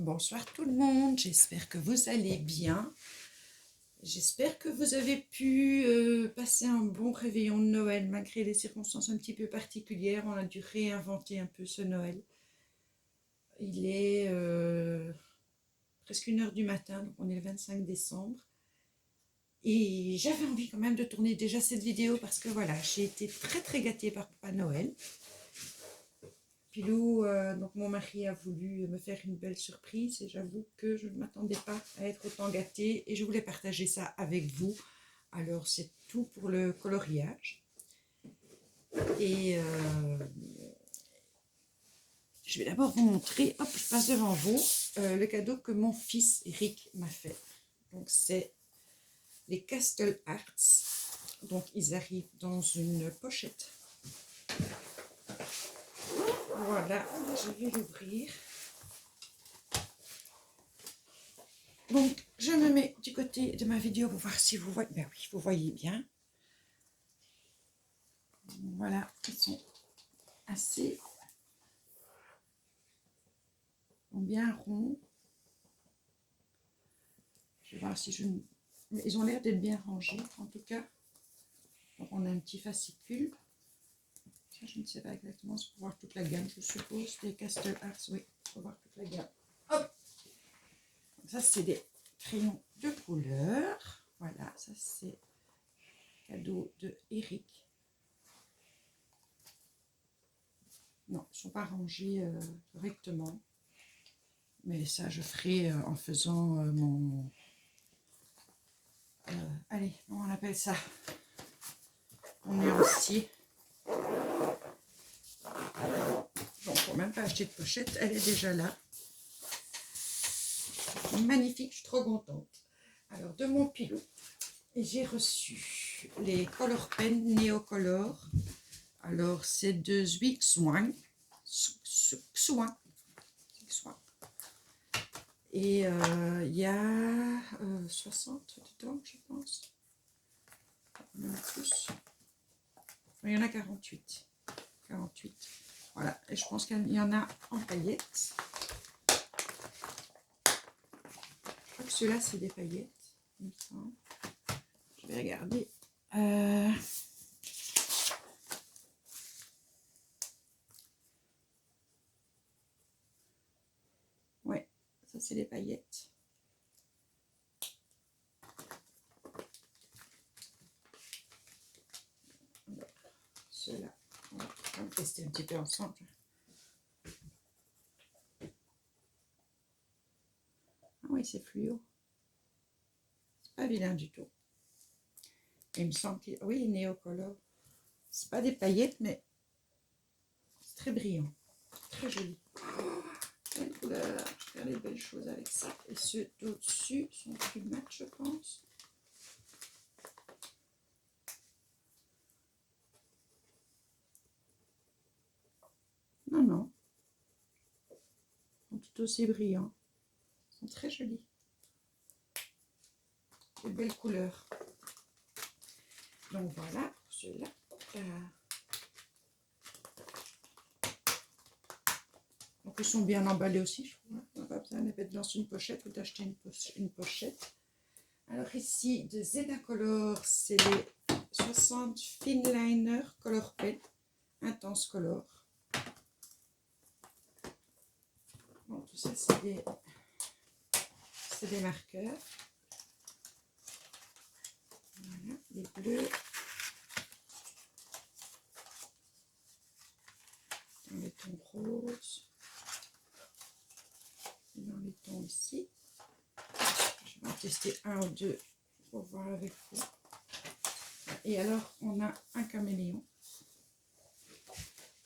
Bonsoir tout le monde, j'espère que vous allez bien. J'espère que vous avez pu passer un bon réveillon de Noël malgré les circonstances un petit peu particulières. On a dû réinventer un peu ce Noël. Il est presque 1h du matin, donc on est le 25 décembre. Et j'avais envie quand même de tourner déjà cette vidéo parce que voilà, j'ai été très gâtée par Papa Noël. Pilou, donc mon mari a voulu me faire une belle surprise et j'avoue que je ne m'attendais pas à être autant gâtée et je voulais partager ça avec vous. Alors c'est tout pour le coloriage. Et je vais d'abord vous montrer, hop, je passe devant vous, le cadeau que mon fils Eric m'a fait. Donc c'est les Castle Arts. Donc ils arrivent dans une pochette. Voilà, je vais l'ouvrir. Donc, je me mets du côté de ma vidéo pour voir si vous voyez. Ben oui, vous voyez bien. Voilà, ils sont assez bien ronds. Je vais voir si je... Ils ont l'air d'être bien rangés, en tout cas. Donc, on a un petit fascicule. Ça, je ne sais pas exactement, c'est pour voir toute la gamme, je suppose. Les Castle Arts, oui, pour voir toute la gamme. Hop! Donc, ça, c'est des crayons de couleur. Voilà, ça, c'est cadeau de Eric. Non, ils ne sont pas rangés correctement. Mais ça, je ferai en faisant mon... allez, comment on appelle ça? Mon nuancier. Bon, faut même pas acheter de pochette, elle est déjà là. Magnifique, je suis trop contente. Alors, de mon Pilou, j'ai reçu les Color Pen Neocolor. Alors, c'est de Zwixwang. Et il y a 60 dedans, je pense. Il y en a plus. Il y en a 48. 48. Voilà. Et je pense qu'il y en a en paillettes. Je crois que ceux-là, c'est des paillettes. Je vais regarder. Ouais, ça, c'est des paillettes. Ceux-là, on va tester un petit peu ensemble. Ah oui, c'est fluo. C'est pas vilain du tout. Il me semble que... Oui, Neocolor. C'est pas des paillettes, mais c'est très brillant. Très joli. Quelle couleur. Je vais faire des belles choses avec ça. Et ceux d'au-dessus sont plus mat, je pense. Non, non. Ils sont tout aussi brillants. Ils sont très jolis. Des belles couleurs. Donc voilà, pour ceux-là. Donc ils sont bien emballés aussi, je trouve. On n'a pas besoin de les mettre dans une pochette ou d'acheter une pochette. Alors ici, de Zenacolor, c'est les 60 Finliner Color Pen Intense Color. Bon, tout ça, c'est des marqueurs. Voilà, les bleus. Dans les tons roses. Et dans les tons ici. Je vais en tester un ou deux pour voir avec vous. Et alors, on a un caméléon.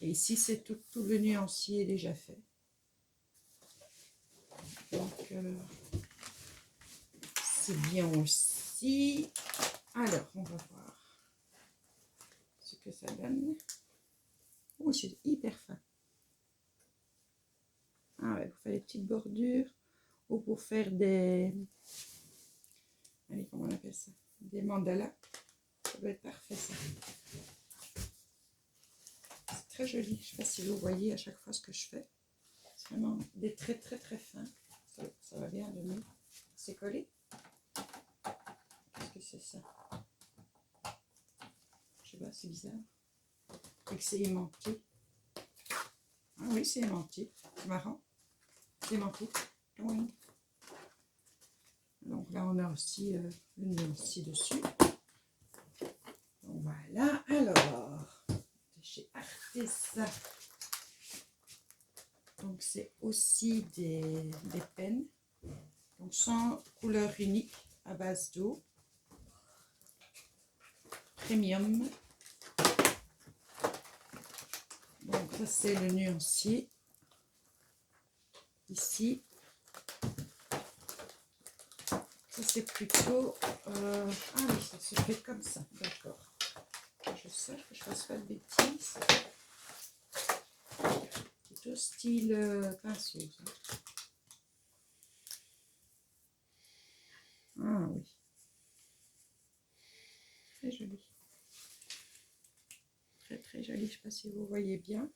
Et ici, c'est tout le nuancier déjà fait. Donc, c'est bien aussi. Alors, on va voir ce que ça donne. Oh, c'est hyper fin. Ah ouais, pour faire des petites bordures ou pour faire des... Allez, comment on appelle ça? Des mandalas. Ça doit être parfait, ça. C'est très joli. Je ne sais pas si vous voyez à chaque fois ce que je fais. C'est vraiment des traits très fins. Ça va bien de nous. C'est collé. Qu'est-ce que c'est ça? Je sais pas, c'est bizarre. Et que c'est aimanté. Ah oui, c'est aimanté. C'est marrant. C'est aimanté. Oui. Donc là, on a aussi le nœud aussi dessus. Donc voilà. Alors, chez Arteza. Donc c'est aussi des pennes. Donc sans couleur unique à base d'eau. Premium. Donc ça c'est le nuancier. Ici. Ça c'est plutôt... ah oui, ça se fait comme ça. D'accord. Je sais que je ne fasse pas de bêtises. Plutôt style pinceuse. Ah oui. Très joli. Très très joli. Je ne sais pas si vous voyez bien.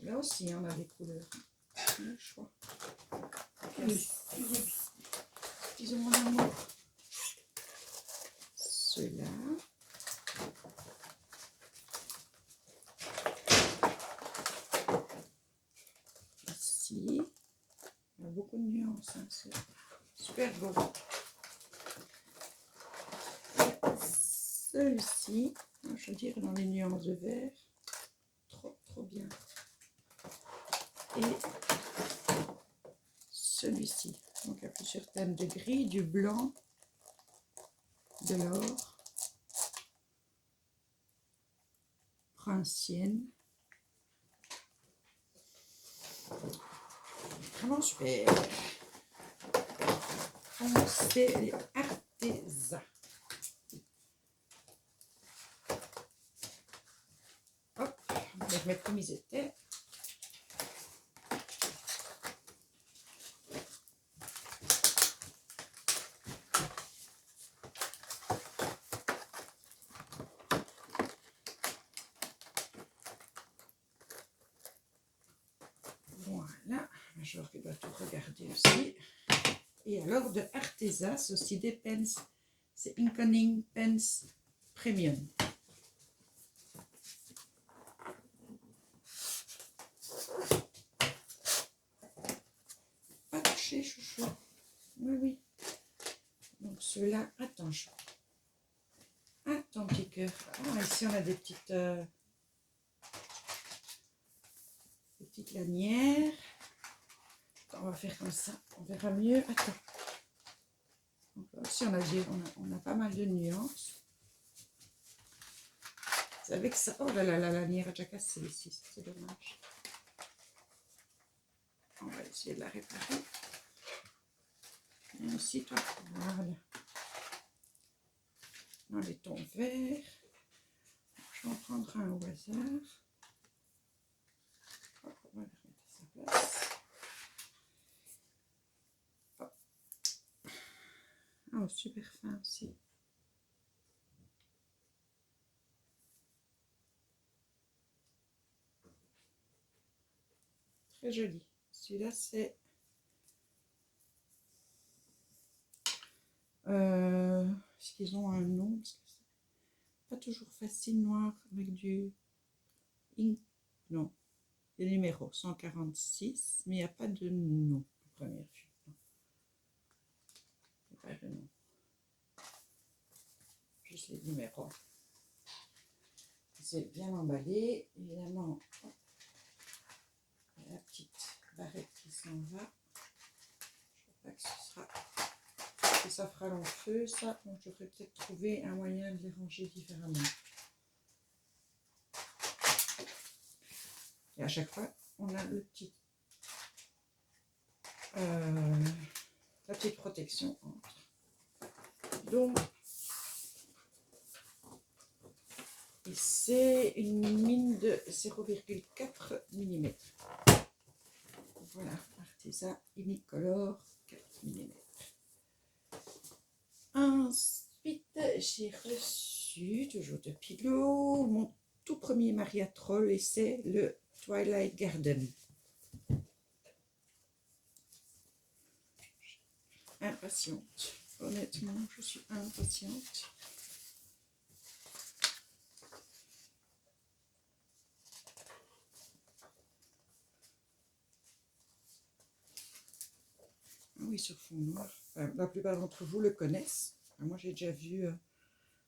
Là aussi, on a des couleurs. Le choix. Ils ont mon amour. Ceux-là. Ici. Il y a beaucoup de nuances. Hein. C'est super beau. Celui-ci, je veux dire dans les nuances de vert. Trop bien. Et celui-ci. Donc il y a plusieurs thèmes de gris, du blanc, de l'or, princienne. Vraiment super. Donc c'est les Arteza. Hop, on va les remettre comme ils étaient. Voilà, je dois tout regarder aussi. Et alors de Arteza, c'est aussi des pens, c'est Inconning Pens Premium. Pas touché, chouchou. Oui, oui. Donc ceux-là, attends, attends, petit cœur. Ah, ici on a des petites lanières. Attends, on va faire comme ça, on verra mieux. Attends. Donc, ici on a pas mal de nuances. C'est avec ça. Oh là là, la lanière a déjà cassé ici, c'est dommage. On va essayer de la réparer. Et ici, toi, voilà. Dans les tons verts. Je vais en prendre un au hasard. Hop, on va le remettre à sa place. Hop. Oh, super fin aussi. Très joli. Celui-là, c'est... est-ce qu'ils ont un nom? Parce que c'est pas toujours facile, noir, avec du... Non. Les numéros 146, mais il n'y a pas de nom. Première vue. Il n'y a pas de nom. Juste les numéros. C'est bien emballé. Évidemment, la petite barrette qui s'en va. Je ne sais pas que ça fera long feu, ça. Donc, je devrais peut-être trouver un moyen de les ranger différemment. Et à chaque fois, on a le petit, la petite protection entre. Donc, et c'est une mine de 0,4 mm. Voilà, Arteza Unicolor 4 mm. Ensuite, j'ai reçu, toujours de Pilot, mon tout premier Maria Troll et c'est le Twilight Garden. impatiente. Honnêtement, je suis impatiente. Ah oui, sur fond noir. Enfin, la plupart d'entre vous le connaissent. Moi, j'ai déjà vu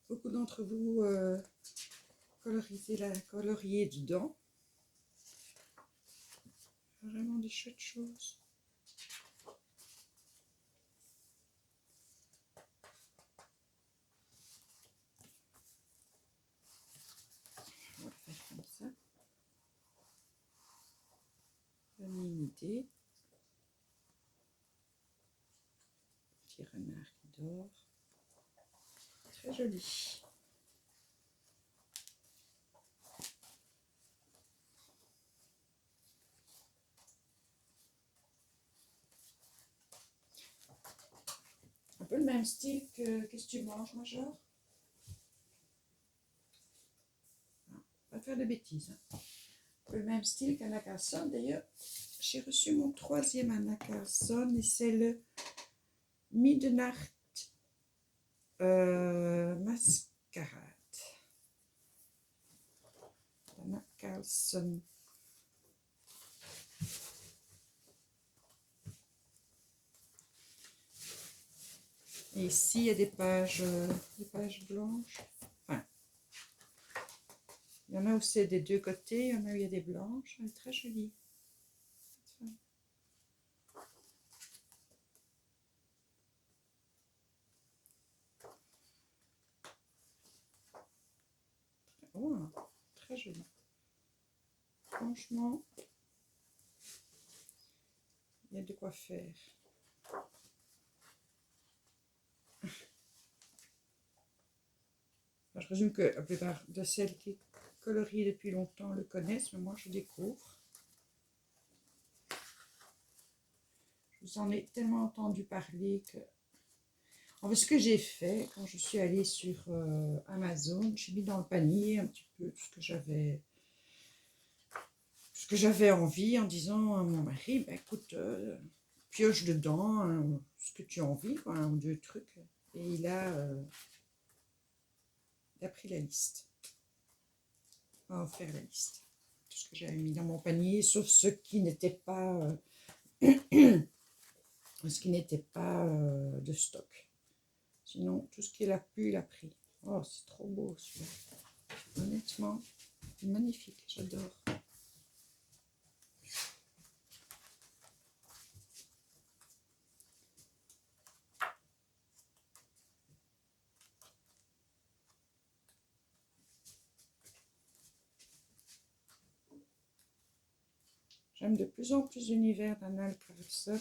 beaucoup d'entre vous colorier dedans. Vraiment des chouettes choses. On va le faire comme ça. Donner une idée. Petit renard qui dort. Très joli. Un peu le même style que Qu'est-ce que tu manges, Major? Non, pas faire de bêtises. Hein. Un peu le même style qu'Anna Carlson. D'ailleurs, j'ai reçu mon 3e Anna Carlson et c'est le Midnight Masquerade. Anna Carlson. Et ici, il y a des pages blanches. Enfin, il y en a aussi des deux côtés. Il y en a où il y a des blanches. Elle est très jolie. Oh, très joli. Franchement, il y a de quoi faire. Je présume que la plupart de celles qui colorient depuis longtemps le connaissent, mais moi je découvre. Je vous en ai tellement entendu parler que... En fait, ce que j'ai fait, quand je suis allée sur Amazon, j'ai mis dans le panier un petit peu tout ce que j'avais envie, en disant à mon mari, bah, écoute, pioche dedans ce que tu as envie, quoi, 1 ou 2 trucs. Et il a pris la liste. Il m'a offert la liste. Tout ce que j'avais mis dans mon panier, sauf ce qui n'était pas... de stock. Sinon, tout ce qu'il a pu, il a pris. Oh, c'est trop beau celui-là. Honnêtement, magnifique, j'adore. J'aime de plus en plus l'univers d'Anna Carlson.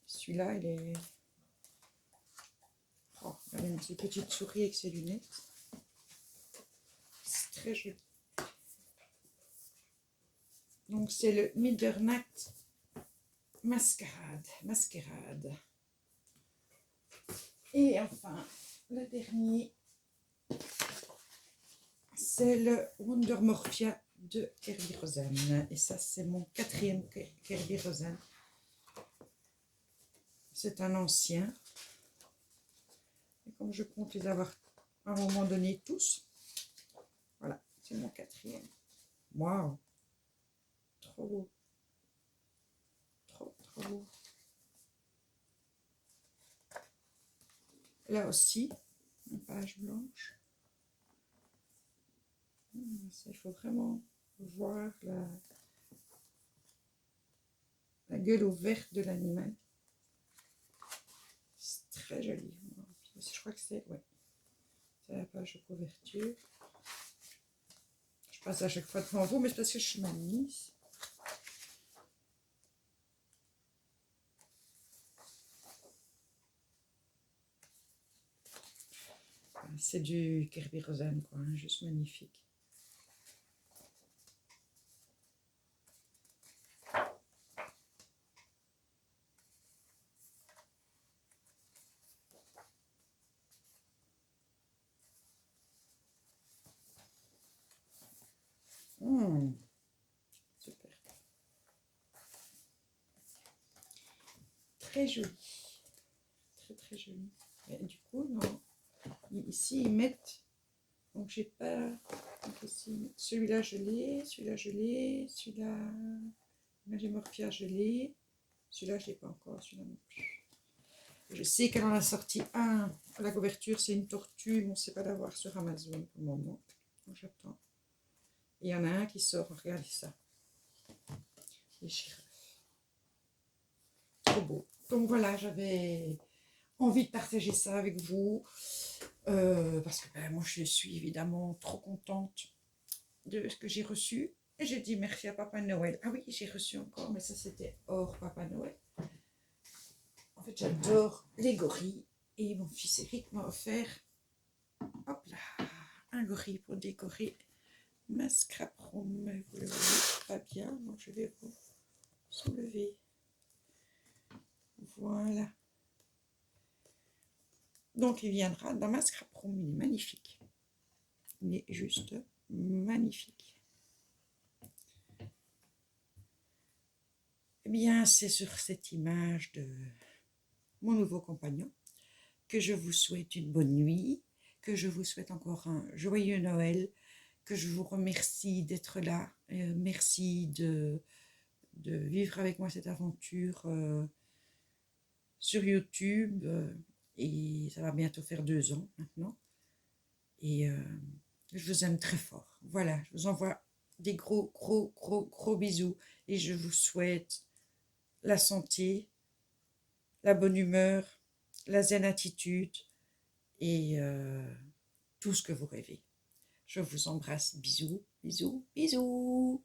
Celui-là, il est... Oh, il a une petite souris avec ses lunettes. C'est très joli. Donc, c'est le Midnight Masquerade. Et enfin, le dernier, c'est le Wonder Morphia de Kerby Rosen. Et ça, c'est mon 4e Kerby Rosen. C'est un ancien. Et comme je compte les avoir à un moment donné tous, voilà, c'est mon 4e. Waouh! Trop beau. Trop beau. Là aussi, une page blanche. Il faut vraiment voir la gueule ouverte de l'animal. C'est très joli. Je crois que c'est la page de couverture. Je passe à chaque fois devant vous, mais c'est parce que je suis mal mise. C'est du Kerby Rosen, quoi, hein, juste magnifique. Super. Très joli. très joli. Mais du coup, non. Ici, ils mettent... Donc, j'ai pas... Donc, ici, celui-là, je l'ai. Celui-là, je l'ai. Celui-là... Magie Morphia, je l'ai. Celui-là, je l'ai pas encore. Celui-là non plus. Je sais qu'elle en a sorti un. La couverture, c'est une tortue. Mais on ne sait pas l'avoir sur Amazon pour le moment. Donc, j'attends. Et il y en a un qui sort. Regardez ça. Les girafes. Trop beau. Donc voilà, j'avais envie de partager ça avec vous. Parce que ben, moi, je suis évidemment trop contente de ce que j'ai reçu. Et j'ai dit merci à Papa Noël. Ah oui, j'ai reçu encore, mais ça c'était hors Papa Noël. En fait, j'adore les gorilles. Et mon fils Eric m'a offert, hop là, un gorille pour décorer ma scrap room. Vous le voyez pas bien, donc je vais vous soulever. Voilà. Donc il viendra dans ma scrap room. Il est magnifique. Il est juste magnifique. Eh bien, c'est sur cette image de mon nouveau compagnon que je vous souhaite une bonne nuit, que je vous souhaite encore un joyeux Noël, que je vous remercie d'être là, merci de vivre avec moi cette aventure sur YouTube, et ça va bientôt faire 2 ans maintenant, et je vous aime très fort. Voilà, je vous envoie des gros bisous, et je vous souhaite la santé, la bonne humeur, la zen attitude, et tout ce que vous rêvez. Je vous embrasse. Bisous, bisous, bisous.